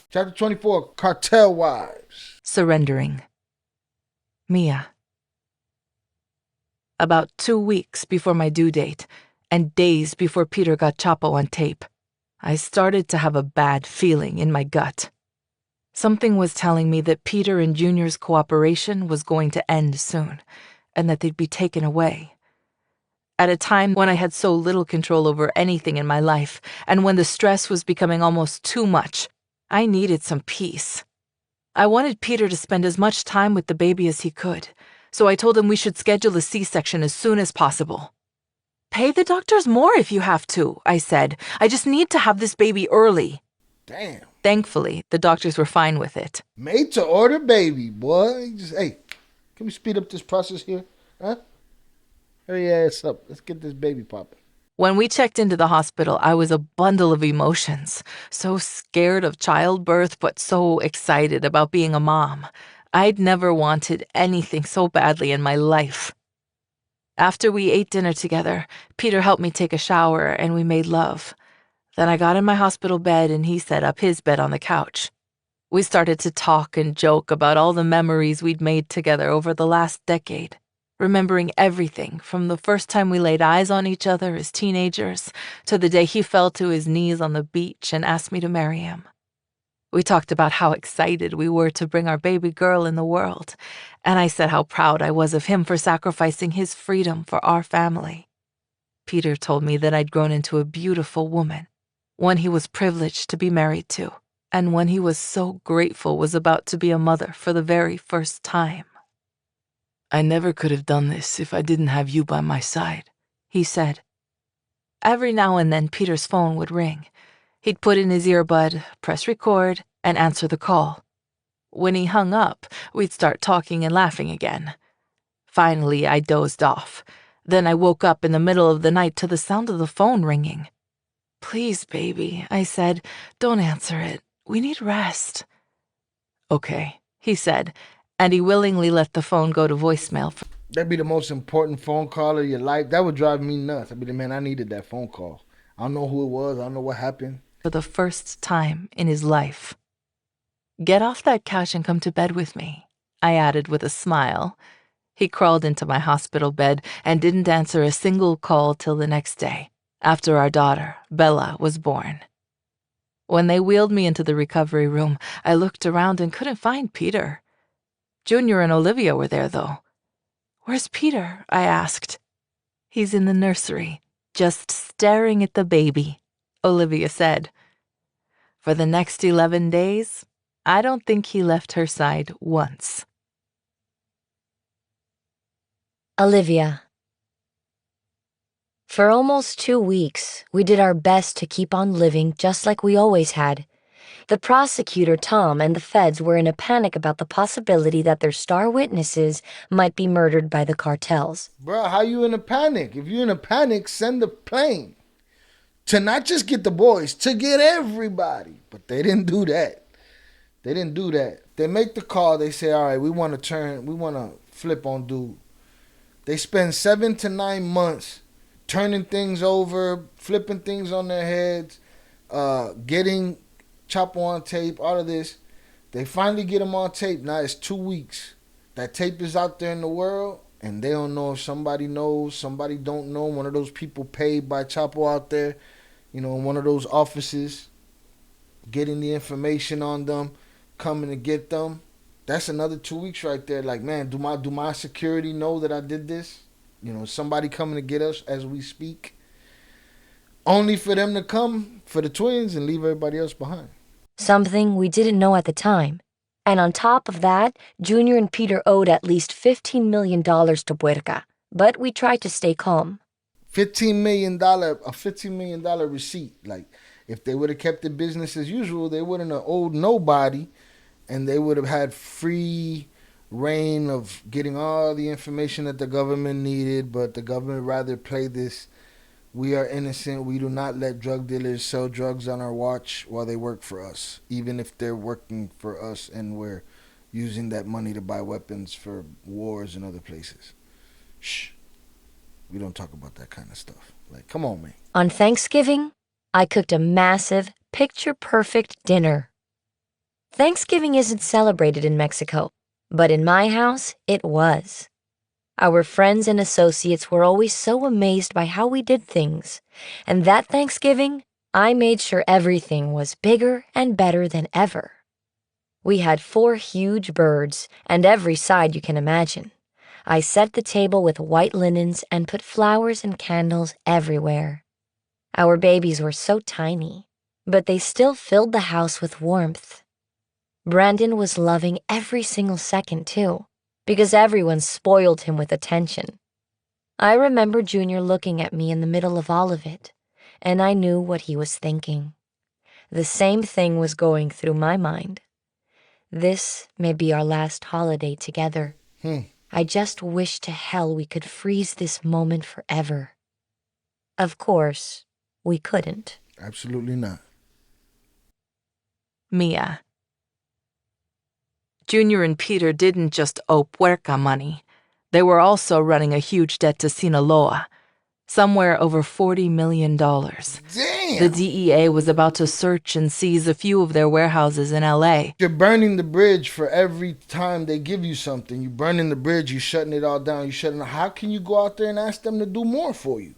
Chapter 24, Cartel Wives. Surrendering. Mia. About 2 weeks before my due date, and days before Peter got Chapo on tape, I started to have a bad feeling in my gut. Something was telling me that Peter and Junior's cooperation was going to end soon, and that they'd be taken away. At a time when I had so little control over anything in my life, and when the stress was becoming almost too much, I needed some peace. I wanted Peter to spend as much time with the baby as he could, so I told him we should schedule a C-section as soon as possible. "Pay the doctors more if you have to," I said. "I just need to have this baby early." Damn. Thankfully, the doctors were fine with it. Made to order baby, boy. Hey, can we speed up this process here? Huh? Hurry your ass up. Let's get this baby popping. When we checked into the hospital, I was a bundle of emotions. So scared of childbirth, but so excited about being a mom. I'd never wanted anything so badly in my life. After we ate dinner together, Peter helped me take a shower and we made love. Then I got in my hospital bed and he set up his bed on the couch. We started to talk and joke about all the memories we'd made together over the last decade, remembering everything from the first time we laid eyes on each other as teenagers to the day he fell to his knees on the beach and asked me to marry him. We talked about how excited we were to bring our baby girl in the world, and I said how proud I was of him for sacrificing his freedom for our family. Peter told me that I'd grown into a beautiful woman, one he was privileged to be married to, and one he was so grateful was about to be a mother for the very first time. "I never could have done this if I didn't have you by my side," he said. Every now and then Peter's phone would ring. He'd put in his earbud, press record, and answer the call. When he hung up, we'd start talking and laughing again. Finally, I dozed off. Then I woke up in the middle of the night to the sound of the phone ringing. "Please, baby," I said, "don't answer it. We need rest." "Okay," he said, and he willingly let the phone go to voicemail. That'd be the most important phone call of your life. That would drive me nuts. I'd be like, man, I needed that phone call. I don't know who it was. I don't know what happened. For the first time in his life. "Get off that couch and come to bed with me," I added with a smile. He crawled into my hospital bed and didn't answer a single call till the next day, after our daughter, Bella, was born. When they wheeled me into the recovery room, I looked around and couldn't find Peter. Junior and Olivia were there, though. "Where's Peter?" I asked. "He's in the nursery, just staring at the baby," Olivia said. For the next 11 days, I don't think he left her side once. Olivia. For almost 2 weeks, we did our best to keep on living just like we always had. The prosecutor, Tom, and the feds were in a panic about the possibility that their star witnesses might be murdered by the cartels. Bro, how you in a panic? If you're in a panic, send the plane. To not just get the boys, to get everybody. But they didn't do that. They didn't do that. They make the call. They say, all right, we want to flip on dude. They spend 7 to 9 months turning things over, flipping things on their heads, getting Chapo on tape, all of this. They finally get him on tape. Now it's 2 weeks. That tape is out there in the world, and they don't know if somebody knows, somebody don't know. One of those people paid by Chapo out there, in one of those offices, getting the information on them, coming to get them. That's another 2 weeks right there. Like, man, do my security know that I did this? Somebody coming to get us as we speak. Only for them to come for the twins and leave everybody else behind. Something we didn't know at the time. And on top of that, Junior and Peter owed at least $15 million to Puerca. But we tried to stay calm. A $15 million receipt. Like, if they would have kept the business as usual, they wouldn't have owed nobody, and they would have had free reign of getting all the information that the government needed. But the government rather play this, we are innocent, we do not let drug dealers sell drugs on our watch while they work for us, even if they're working for us and we're using that money to buy weapons for wars in other places. Shh. We don't talk about that kind of stuff. Like, come on, man. On Thanksgiving, I cooked a massive, picture-perfect dinner. Thanksgiving isn't celebrated in Mexico, but in my house, it was. Our friends and associates were always so amazed by how we did things, and that Thanksgiving, I made sure everything was bigger and better than ever. We had 4 huge birds, and every side you can imagine. I set the table with white linens and put flowers and candles everywhere. Our babies were so tiny, but they still filled the house with warmth. Brandon was loving every single second, too, because everyone spoiled him with attention. I remember Junior looking at me in the middle of all of it, and I knew what he was thinking. The same thing was going through my mind. This may be our last holiday together. I just wish to hell we could freeze this moment forever. Of course, we couldn't. Absolutely not. Mia. Junior and Peter didn't just owe Puerca money. They were also running a huge debt to Sinaloa, somewhere over $40 million. Damn! The DEA was about to search and seize a few of their warehouses in LA. You're burning the bridge for every time they give you something. You're burning the bridge, you're shutting it all down, How can you go out there and ask them to do more for you?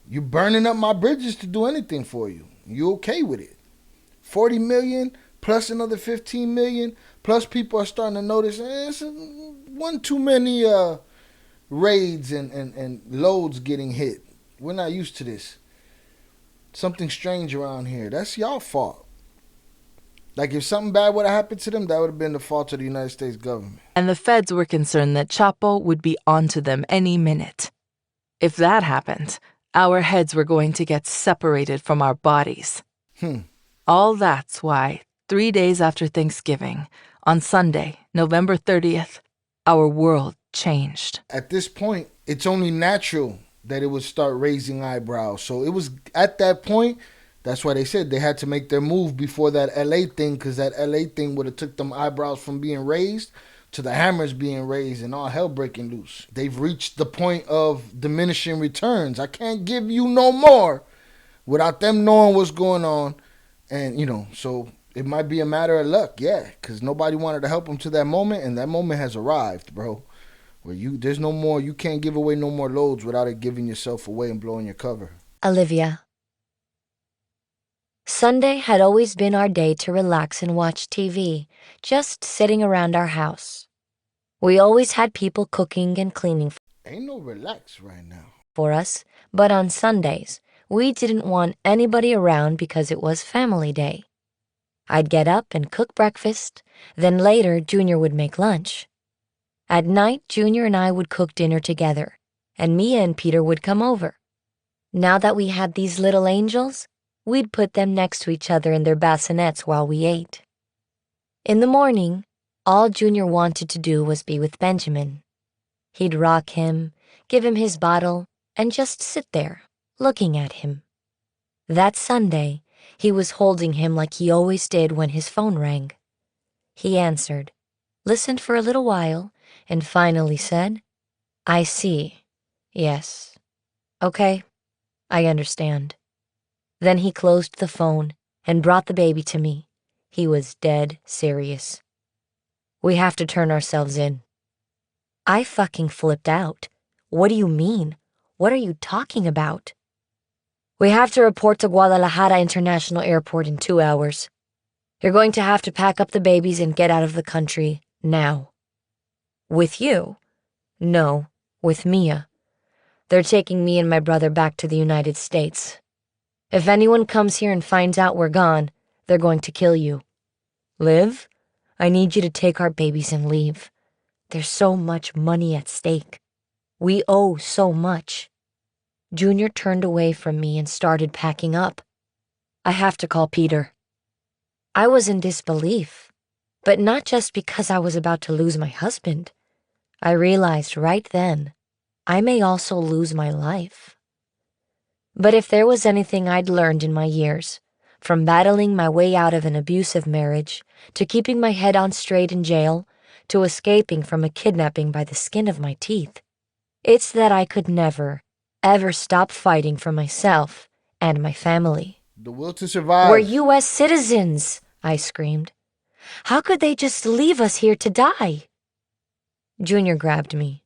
You're burning up my bridges to do anything for you. You okay with it? 40 million plus another 15 million, plus people are starting to notice it's one too many raids and loads getting hit. We're not used to this. Something strange around here. That's y'all fault. Like, if something bad would have happened to them, that would have been the fault of the United States government. And the feds were concerned that Chapo would be onto them any minute. If that happened, our heads were going to get separated from our bodies. All that's why, 3 days after Thanksgiving, on Sunday, November 30th, our world changed. At this point, it's only natural that it would start raising eyebrows. So it was at that point, that's why they said they had to make their move before that LA thing, because that LA thing would have took them eyebrows from being raised to the hammers being raised and all hell breaking loose. They've reached the point of diminishing returns. I can't give you no more without them knowing what's going on. And, so it might be a matter of luck, yeah, because nobody wanted to help them to that moment, and that moment has arrived, bro. Where there's no more, you can't give away no more loads without it giving yourself away and blowing your cover. Olivia. Sunday had always been our day to relax and watch TV, just sitting around our house. We always had people cooking and cleaning Ain't no relax right now for us, but on Sundays, we didn't want anybody around because it was family day. I'd get up and cook breakfast, then later Junior would make lunch. At night, Junior and I would cook dinner together, and Mia and Peter would come over. Now that we had these little angels, we'd put them next to each other in their bassinets while we ate. In the morning, all Junior wanted to do was be with Benjamin. He'd rock him, give him his bottle, and just sit there, looking at him. That Sunday, he was holding him like he always did when his phone rang. He answered, listened for a little while, and finally said, "I see. Yes. Okay. I understand." Then he closed the phone and brought the baby to me. He was dead serious. "We have to turn ourselves in." I fucking flipped out. "What do you mean? What are you talking about?" "We have to report to Guadalajara International Airport in 2 hours. You're going to have to pack up the babies and get out of the country now." "With you?" "No, with Mia. They're taking me and my brother back to the United States. If anyone comes here and finds out we're gone, they're going to kill you. Liv, I need you to take our babies and leave. There's so much money at stake. We owe so much." Junior turned away from me and started packing up. "I have to call Peter." I was in disbelief, but not just because I was about to lose my husband. I realized right then, I may also lose my life. But if there was anything I'd learned in my years, from battling my way out of an abusive marriage, to keeping my head on straight in jail, to escaping from a kidnapping by the skin of my teeth, it's that I could never, ever stop fighting for myself and my family. The will to survive. "We're U.S. citizens," I screamed. How could they just leave us here to die? Junior grabbed me.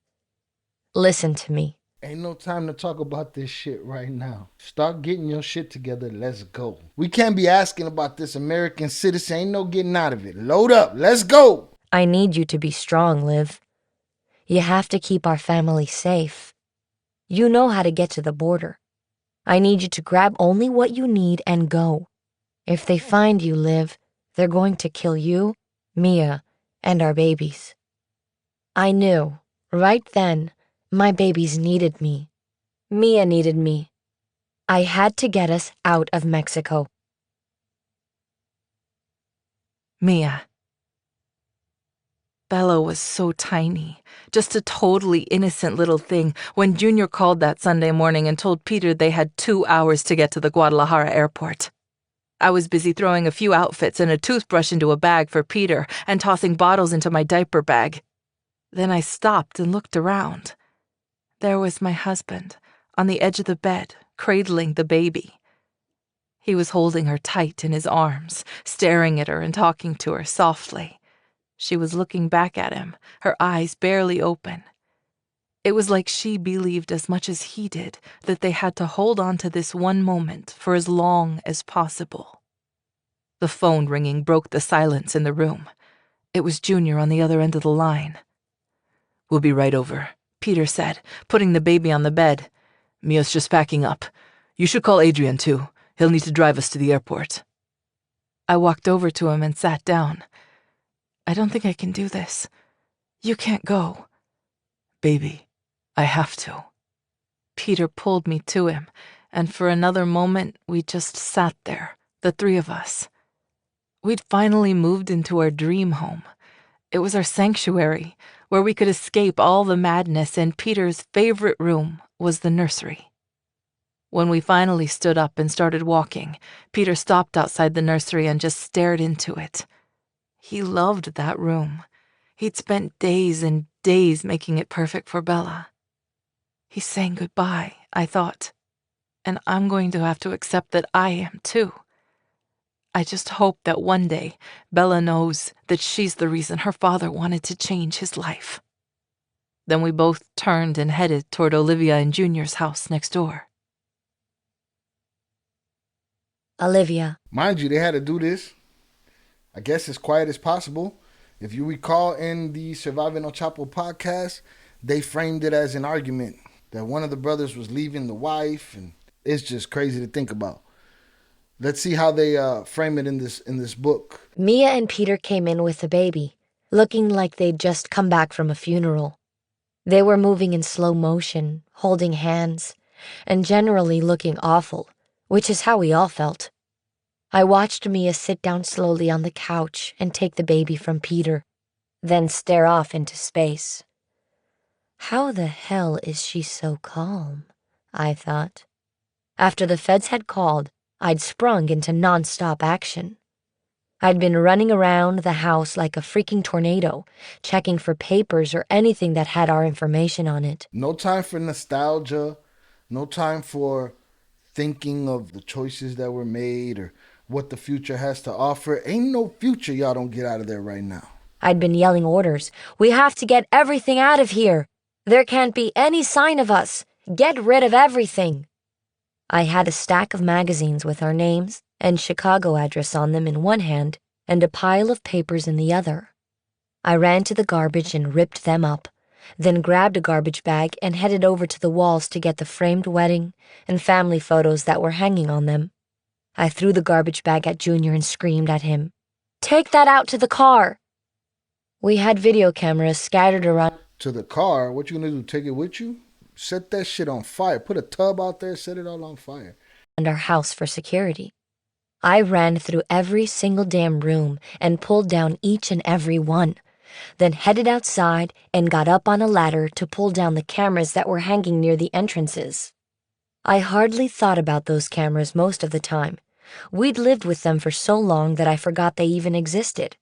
Listen to me. Ain't no time to talk about this shit right now. Start getting your shit together. Let's go. We can't be asking about this American citizen. Ain't no getting out of it. Load up. Let's go. I need you to be strong, Liv. You have to keep our family safe. You know how to get to the border. I need you to grab only what you need and go. If they find you, Liv, they're going to kill you, Mia, and our babies. I knew, right then, my babies needed me. Mia needed me. I had to get us out of Mexico. Mia. Bella was so tiny, just a totally innocent little thing when Junior called that Sunday morning and told Peter they had 2 hours to get to the Guadalajara airport. I was busy throwing a few outfits and a toothbrush into a bag for Peter and tossing bottles into my diaper bag. Then I stopped and looked around. There was my husband, on the edge of the bed, cradling the baby. He was holding her tight in his arms, staring at her and talking to her softly. She was looking back at him, her eyes barely open. It was like she believed as much as he did that they had to hold on to this one moment for as long as possible. The phone ringing broke the silence in the room. It was Junior on the other end of the line. "We'll be right over," Peter said, putting the baby on the bed. "Mia's just packing up. You should call Adrian, too. He'll need to drive us to the airport." I walked over to him and sat down. "I don't think I can do this. You can't go." "Baby, I have to." Peter pulled me to him, and for another moment we just sat there, the three of us. We'd finally moved into our dream home. It was our sanctuary, where we could escape all the madness, and Peter's favorite room was the nursery. When we finally stood up and started walking, Peter stopped outside the nursery and just stared into it. He loved that room. He'd spent days and days making it perfect for Bella. He's saying goodbye, I thought, and I'm going to have to accept that I am too. I just hope that one day Bella knows that she's the reason her father wanted to change his life. Then we both turned and headed toward Olivia and Junior's house next door. Olivia. Mind you, they had to do this, I guess, as quiet as possible. If you recall in the Surviving El Chapo podcast, they framed it as an argument that one of the brothers was leaving the wife, and it's just crazy to think about. Let's see how they frame it in this book. Mia and Peter came in with the baby, looking like they'd just come back from a funeral. They were moving in slow motion, holding hands, and generally looking awful, which is how we all felt. I watched Mia sit down slowly on the couch and take the baby from Peter, then stare off into space. How the hell is she so calm? I thought. After the feds had called, I'd sprung into nonstop action. I'd been running around the house like a freaking tornado, checking for papers or anything that had our information on it. No time for nostalgia, no time for thinking of the choices that were made or what the future has to offer. Ain't no future y'all don't get out of there right now. I'd been yelling orders. We have to get everything out of here. There can't be any sign of us. Get rid of everything. I had a stack of magazines with our names and Chicago address on them in one hand and a pile of papers in the other. I ran to the garbage and ripped them up, then grabbed a garbage bag and headed over to the walls to get the framed wedding and family photos that were hanging on them. I threw the garbage bag at Junior and screamed at him, "Take that out to the car!" We had video cameras scattered around. To the car? What you gonna do, take it with you? Set that shit on fire. Put a tub out there, set it all on fire. And our house for security. I ran through every single damn room and pulled down each and every one, then headed outside and got up on a ladder to pull down the cameras that were hanging near the entrances. I hardly thought about those cameras most of the time. We'd lived with them for so long that I forgot they even existed.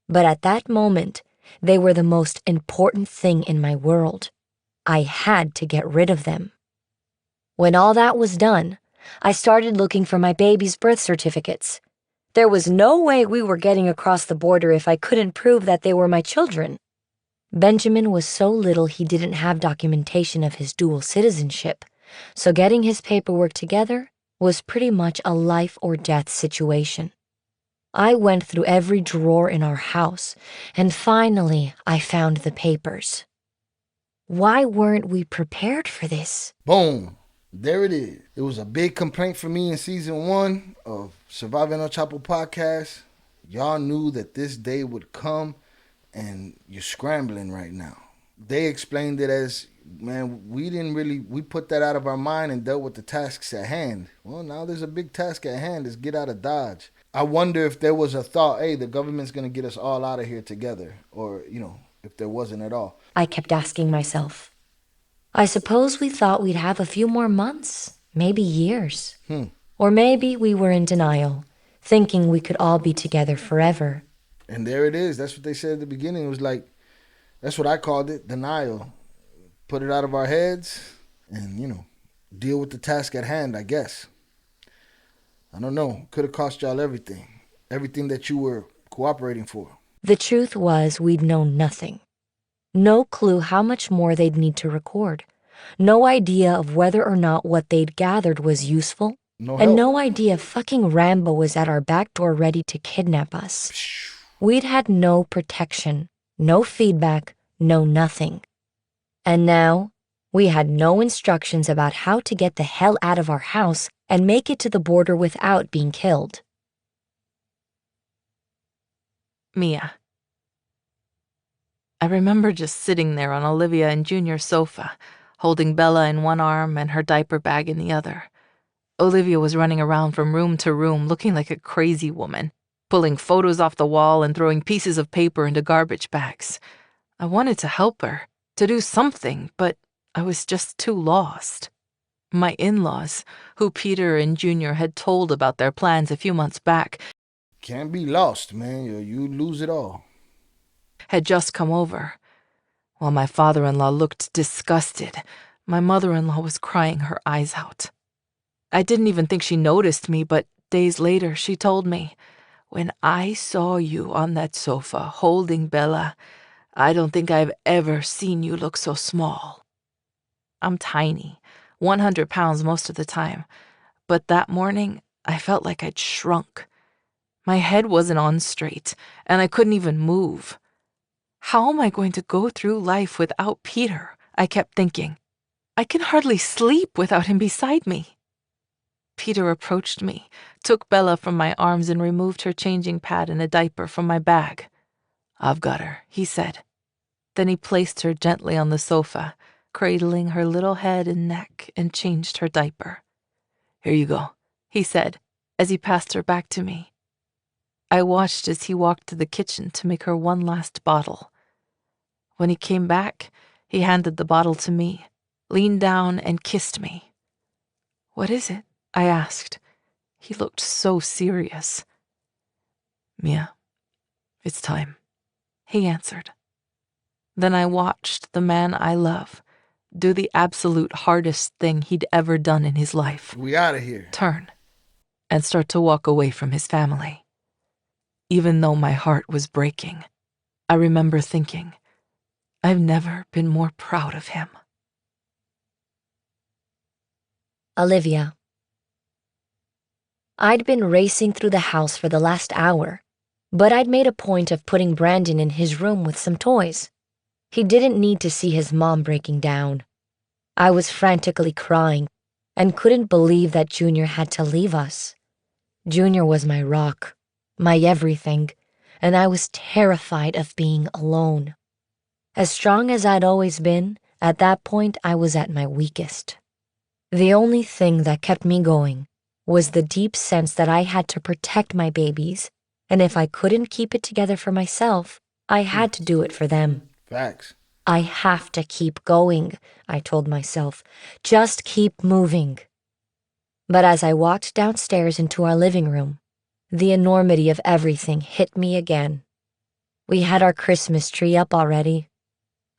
But at that moment, they were the most important thing in my world. I had to get rid of them. When all that was done, I started looking for my baby's birth certificates. There was no way we were getting across the border if I couldn't prove that they were my children. Benjamin was so little he didn't have documentation of his dual citizenship, so getting his paperwork together was pretty much a life or death situation. I went through every drawer in our house, and finally I found the papers. Why weren't we prepared for this? Boom. There it is. It was a big complaint for me in season 1 of Surviving on Chapo podcast. Y'all knew that this day would come, and you're scrambling right now. They explained it as, man, we put that out of our mind and dealt with the tasks at hand. Well, now there's a big task at hand, is get out of Dodge. I wonder if there was a thought, hey, the government's going to get us all out of here together, or, if there wasn't at all. I kept asking myself. I suppose we thought we'd have a few more months, maybe years. Or maybe we were in denial, thinking we could all be together forever. And there it is. That's what they said at the beginning. It was like, that's what I called it, denial. Put it out of our heads and, deal with the task at hand, I guess. I don't know. Could have cost y'all everything. Everything that you were cooperating for. The truth was we'd known nothing. No clue how much more they'd need to record. No idea of whether or not what they'd gathered was useful. And no idea fucking Rambo was at our back door ready to kidnap us. We'd had no protection, no feedback, no nothing. And now, we had no instructions about how to get the hell out of our house and make it to the border without being killed. Mia. I remember just sitting there on Olivia and Junior's sofa, holding Bella in one arm and her diaper bag in the other. Olivia was running around from room to room looking like a crazy woman, pulling photos off the wall and throwing pieces of paper into garbage bags. I wanted to help her, to do something, but I was just too lost. My in-laws, who Peter and Junior had told about their plans a few months back, can't be lost, man. You lose it all. Had just come over. While my father-in-law looked disgusted, my mother-in-law was crying her eyes out. I didn't even think she noticed me, but days later she told me, "When I saw you on that sofa holding Bella, I don't think I've ever seen you look so small." I'm tiny, 100 pounds most of the time, but that morning I felt like I'd shrunk. My head wasn't on straight, and I couldn't even move. How am I going to go through life without Peter? I kept thinking. I can hardly sleep without him beside me. Peter approached me, took Bella from my arms and removed her changing pad and a diaper from my bag. "I've got her," he said. Then he placed her gently on the sofa, cradling her little head and neck, and changed her diaper. "Here you go," he said, as he passed her back to me. I watched as he walked to the kitchen to make her one last bottle. When he came back, he handed the bottle to me, leaned down and kissed me. "What is it?" I asked. He looked so serious. "Mia, it's time," he answered. Then I watched the man I love do the absolute hardest thing he'd ever done in his life. We out of here. Turn and start to walk away from his family. Even though my heart was breaking, I remember thinking, I've never been more proud of him. Olivia. I'd been racing through the house for the last hour, but I'd made a point of putting Brandon in his room with some toys. He didn't need to see his mom breaking down. I was frantically crying and couldn't believe that Junior had to leave us. Junior was my rock, my everything, and I was terrified of being alone. As strong as I'd always been, at that point I was at my weakest. The only thing that kept me going was the deep sense that I had to protect my babies, and if I couldn't keep it together for myself, I had to do it for them. Facts. I have to keep going, I told myself. Just keep moving. But as I walked downstairs into our living room, the enormity of everything hit me again. We had our Christmas tree up already.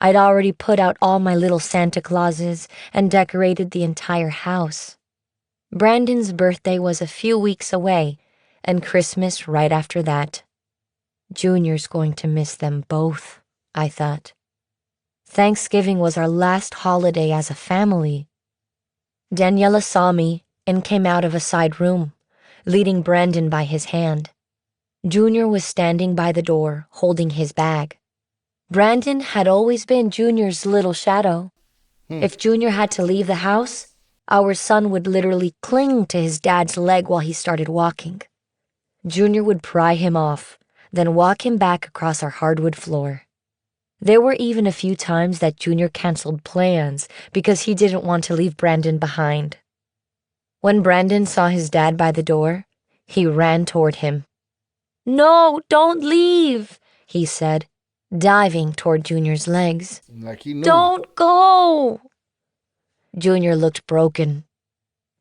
I'd already put out all my little Santa Clauses and decorated the entire house. Brandon's birthday was a few weeks away, and Christmas right after that. Junior's going to miss them both, I thought. Thanksgiving was our last holiday as a family. Daniela saw me and came out of a side room, leading Brandon by his hand. Junior was standing by the door, holding his bag. Brandon had always been Junior's little shadow. If Junior had to leave the house, our son would literally cling to his dad's leg while he started walking. Junior would pry him off, then walk him back across our hardwood floor. There were even a few times that Junior canceled plans because he didn't want to leave Brandon behind. When Brandon saw his dad by the door, he ran toward him. "No, don't leave," he said, diving toward Junior's legs. Like he knew. "Don't go." Junior looked broken.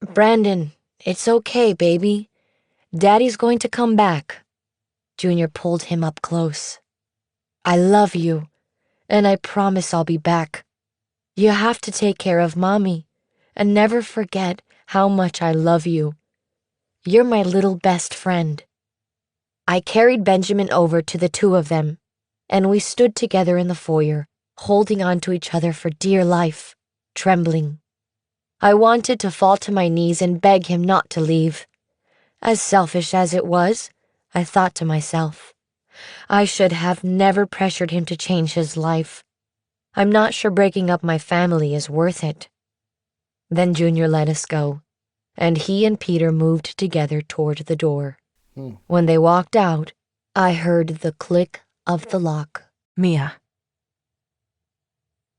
"Brandon, it's okay, baby. Daddy's going to come back." Junior pulled him up close. "I love you, and I promise I'll be back. You have to take care of Mommy, and never forget how much I love you. You're my little best friend." I carried Benjamin over to the two of them, and we stood together in the foyer, holding on to each other for dear life, trembling. I wanted to fall to my knees and beg him not to leave. As selfish as it was, I thought to myself, I should have never pressured him to change his life. I'm not sure breaking up my family is worth it. Then Junior let us go, and he and Peter moved together toward the door. When they walked out, I heard the click of the lock. Mia.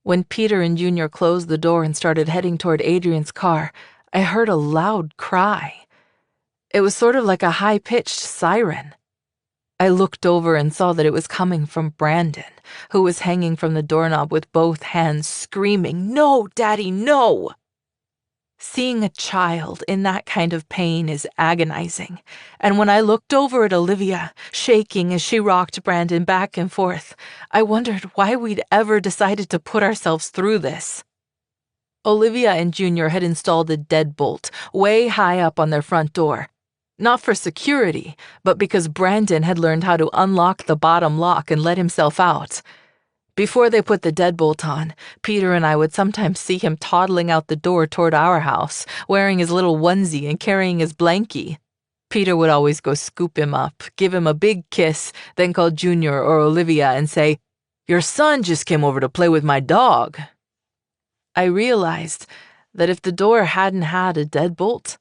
When Peter and Junior closed the door and started heading toward Adrian's car, I heard a loud cry. It was sort of like a high-pitched siren. I looked over and saw that it was coming from Brandon, who was hanging from the doorknob with both hands, screaming, "No, Daddy, no!" Seeing a child in that kind of pain is agonizing, and when I looked over at Olivia, shaking as she rocked Brandon back and forth, I wondered why we'd ever decided to put ourselves through this. Olivia and Junior had installed a deadbolt way high up on their front door, not for security, but because Brandon had learned how to unlock the bottom lock and let himself out. Before they put the deadbolt on, Peter and I would sometimes see him toddling out the door toward our house, wearing his little onesie and carrying his blankie. Peter would always go scoop him up, give him a big kiss, then call Junior or Olivia and say, "Your son just came over to play with my dog." I realized that if the door hadn't had a deadbolt,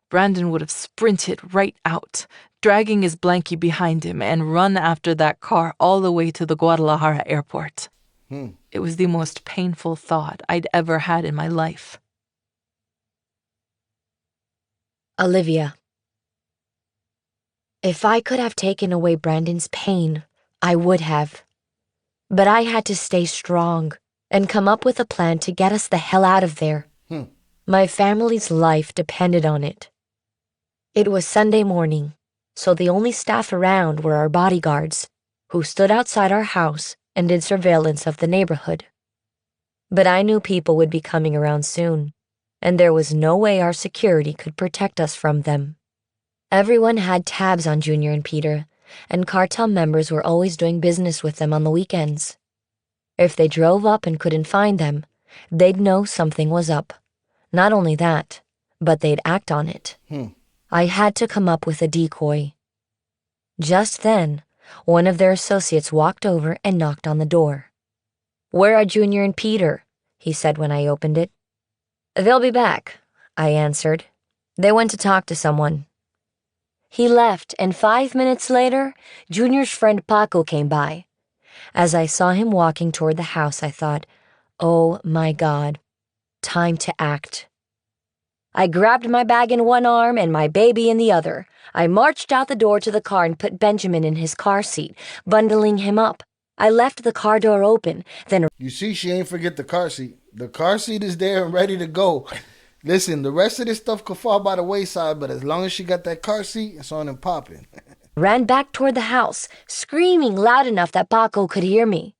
Brandon would have sprinted right out, dragging his blankie behind him and run after that car all the way to the Guadalajara airport. It was the most painful thought I'd ever had in my life. Olivia. If I could have taken away Brandon's pain, I would have. But I had to stay strong and come up with a plan to get us the hell out of there. My family's life depended on it. It was Sunday morning, so the only staff around were our bodyguards, who stood outside our house and did surveillance of the neighborhood. But I knew people would be coming around soon, and there was no way our security could protect us from them. Everyone had tabs on Junior and Peter, and cartel members were always doing business with them on the weekends. If they drove up and couldn't find them, they'd know something was up. Not only that, but they'd act on it. I had to come up with a decoy. Just then, one of their associates walked over and knocked on the door. "Where are Junior and Peter?" he said when I opened it. "They'll be back," I answered. "They went to talk to someone." He left, and 5 minutes later, Junior's friend Paco came by. As I saw him walking toward the house, I thought, oh my God, time to act. I grabbed my bag in one arm and my baby in the other. I marched out the door to the car and put Benjamin in his car seat, bundling him up. I left the car door open, then... You see, she ain't forget the car seat. The car seat is there and ready to go. Listen, the rest of this stuff could fall by the wayside, but as long as she got that car seat, it's on and popping. ran back toward the house, screaming loud enough that Paco could hear me.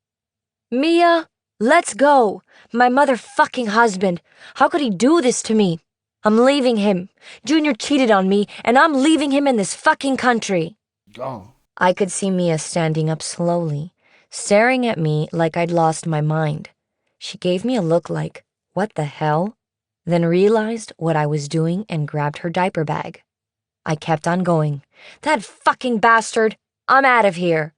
"Mia, let's go. My motherfucking husband. How could he do this to me?" I'm leaving him. Junior cheated on me, and I'm leaving him in this fucking country. Gone. I could see Mia standing up slowly, staring at me like I'd lost my mind. She gave me a look like, what the hell? Then realized what I was doing and grabbed her diaper bag. I kept on going. That fucking bastard! I'm out of here.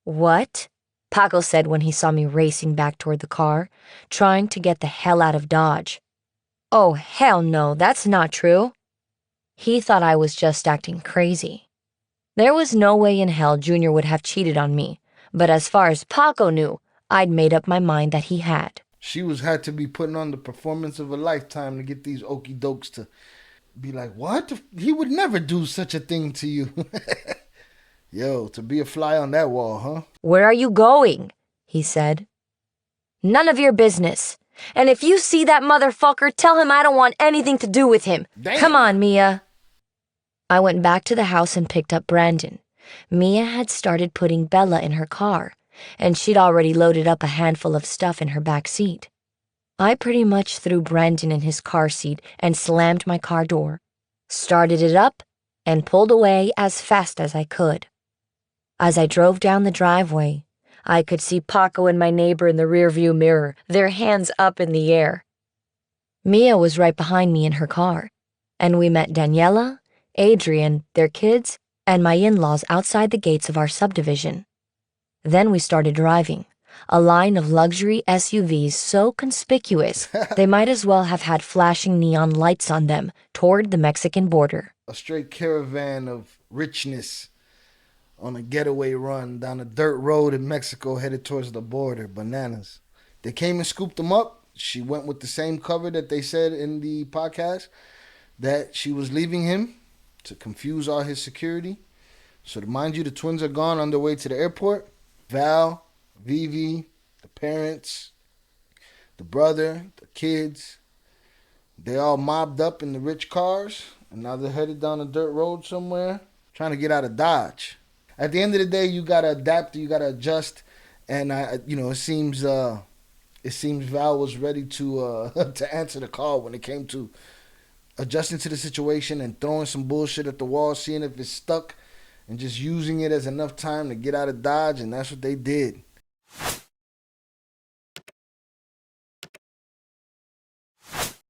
What? Paco said when he saw me racing back toward the car, trying to get the hell out of Dodge. Oh, hell no, that's not true. He thought I was just acting crazy. There was no way in hell Junior would have cheated on me, but as far as Paco knew, I'd made up my mind that he had. She had to be putting on the performance of a lifetime to get these okie dokes to be like, what? He would never do such a thing to you. Yo, to be a fly on that wall, huh? Where are you going? He said. None of your business. And if you see that motherfucker, tell him I don't want anything to do with him. Damn. Come on, Mia. I went back to the house and picked up Brandon. Mia had started putting Bella in her car, and she'd already loaded up a handful of stuff in her back seat. I pretty much threw Brandon in his car seat and slammed my car door, started it up, and pulled away as fast as I could. As I drove down the driveway, I could see Paco and my neighbor in the rearview mirror, their hands up in the air. Mia was right behind me in her car, and we met Daniela, Adrian, their kids, and my in-laws outside the gates of our subdivision. Then we started driving, a line of luxury SUVs so conspicuous they might as well have had flashing neon lights on them toward the Mexican border. A straight caravan of richness on a getaway run down a dirt road in Mexico headed towards the border. Bananas. They came and scooped them up. She went with the same cover that they said in the podcast, that she was leaving him to confuse all his security. So to mind you, the twins are gone on their way to the airport. Val, Vivi, the parents, the brother, the kids, they all mobbed up in the rich cars, and now they're headed down a dirt road somewhere, trying to get out of Dodge. At the end of the day, you gotta adapt, you gotta adjust, and it seems Val was ready to to answer the call when it came to adjusting to the situation and throwing some bullshit at the wall, seeing if it's stuck, and just using it as enough time to get out of Dodge, and that's what they did.